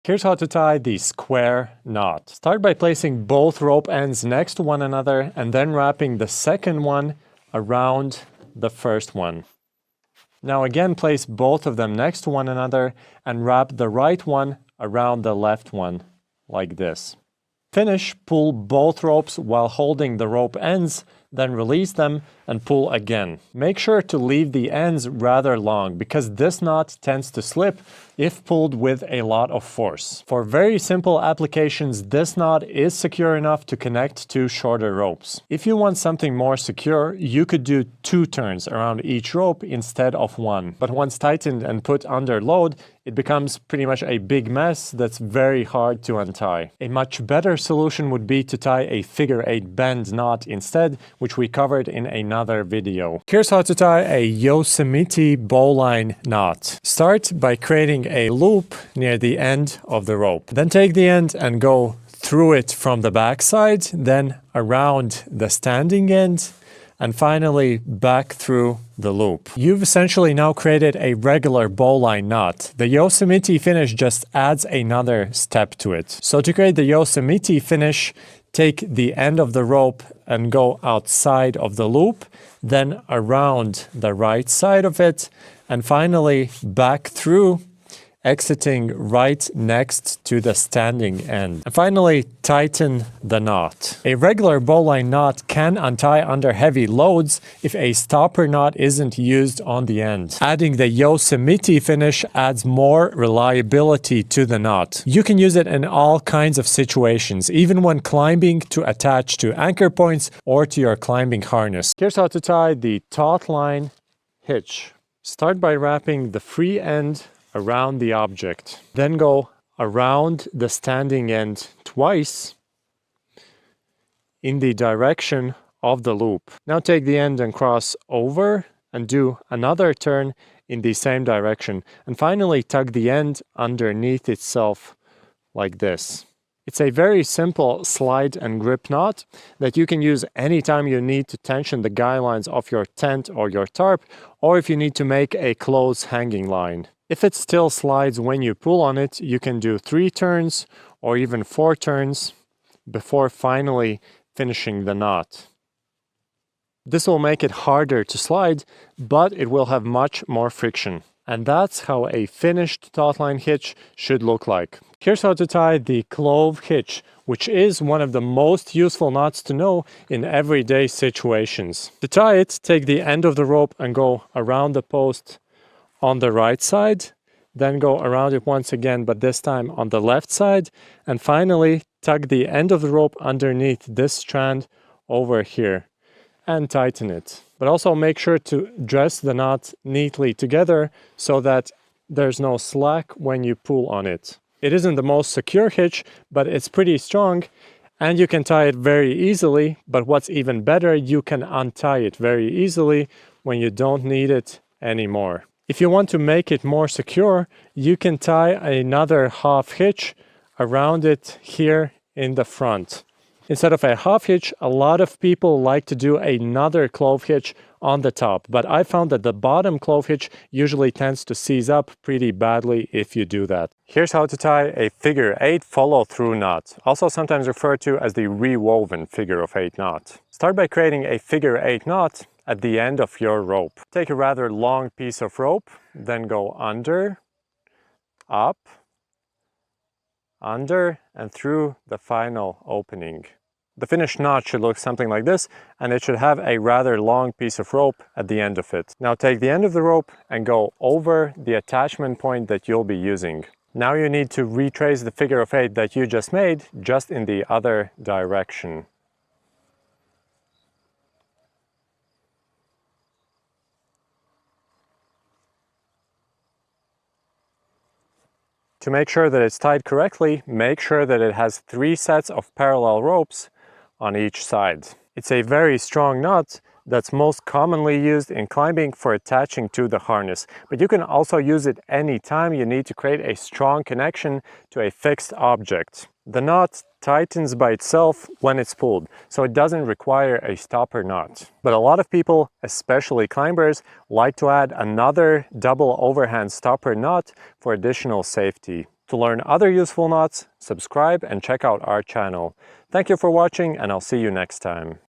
Here's how to tie the square knot. Start by placing both rope ends next to one another and then wrapping the second one around the first one. Now again, place both of them next to one another and wrap the right one around the left one, like this. Finish, pull both ropes while holding the rope ends, then release them and pull again. Make sure to leave the ends rather long because this knot tends to slip if pulled with a lot of force. For very simple applications, this knot is secure enough to connect to shorter ropes. If you want something more secure, you could do 2 turns around each rope instead of 1. But once tightened and put under load, it becomes pretty much a big mess that's very hard to untie. A much better solution would be to tie a figure-8 bend knot instead, which we covered in another video. Here's how to tie a Yosemite bowline knot. Start by creating a loop near the end of the rope. Then take the end and go through it from the back side, then around the standing end, and finally back through the loop. You've essentially now created a regular bowline knot. The Yosemite finish just adds another step to it. So to create the Yosemite finish, take the end of the rope and go outside of the loop, then around the right side of it, and finally back through, exiting right next to the standing end. And finally, tighten the knot. A regular bowline knot can untie under heavy loads if a stopper knot isn't used on the end. Adding the Yosemite finish adds more reliability to the knot. You can use it in all kinds of situations, even when climbing to attach to anchor points or to your climbing harness. Here's how to tie the taut-line hitch. Start by wrapping the free end around the object. Then go around the standing end twice in the direction of the loop. Now take the end and cross over and do another turn in the same direction. And finally tug the end underneath itself like this. It's a very simple slide and grip knot that you can use anytime you need to tension the guy lines of your tent or your tarp, or if you need to make a close hanging line. If it still slides when you pull on it, you can do 3 turns or even 4 turns before finally finishing the knot. This will make it harder to slide, but it will have much more friction. And that's how a finished taut-line hitch should look like. Here's how to tie the clove hitch, which is one of the most useful knots to know in everyday situations. To tie it, take the end of the rope and go around the post on the right side, then go around it once again, but this time on the left side, and finally tug the end of the rope underneath this strand over here and tighten it. But also make sure to dress the knot neatly together so that there's no slack when you pull on it. It isn't the most secure hitch, but it's pretty strong and you can tie it very easily. But what's even better, you can untie it very easily when you don't need it anymore. If you want to make it more secure, you can tie another half hitch around it here in the front. Instead of a half hitch, a lot of people like to do another clove hitch on the top, but I found that the bottom clove hitch usually tends to seize up pretty badly if you do that. Here's how to tie a figure-8 follow-through knot, also sometimes referred to as the rewoven figure-of-8 knot. Start by creating a figure-8 knot at the end of your rope. Take a rather long piece of rope, then go under, up, under, and through the final opening. The finished knot should look something like this, and it should have a rather long piece of rope at the end of it. Now take the end of the rope and go over the attachment point that you'll be using. Now you need to retrace the figure-of-8 that you just made, just in the other direction. To make sure that it's tied correctly, make sure that it has 3 sets of parallel ropes on each side. It's a very strong knot that's most commonly used in climbing for attaching to the harness, but you can also use it anytime you need to create a strong connection to a fixed object. The knot tightens by itself when it's pulled, so it doesn't require a stopper knot. But a lot of people, especially climbers, like to add another double overhand stopper knot for additional safety. To learn other useful knots, subscribe and check out our channel. Thank you for watching, and I'll see you next time.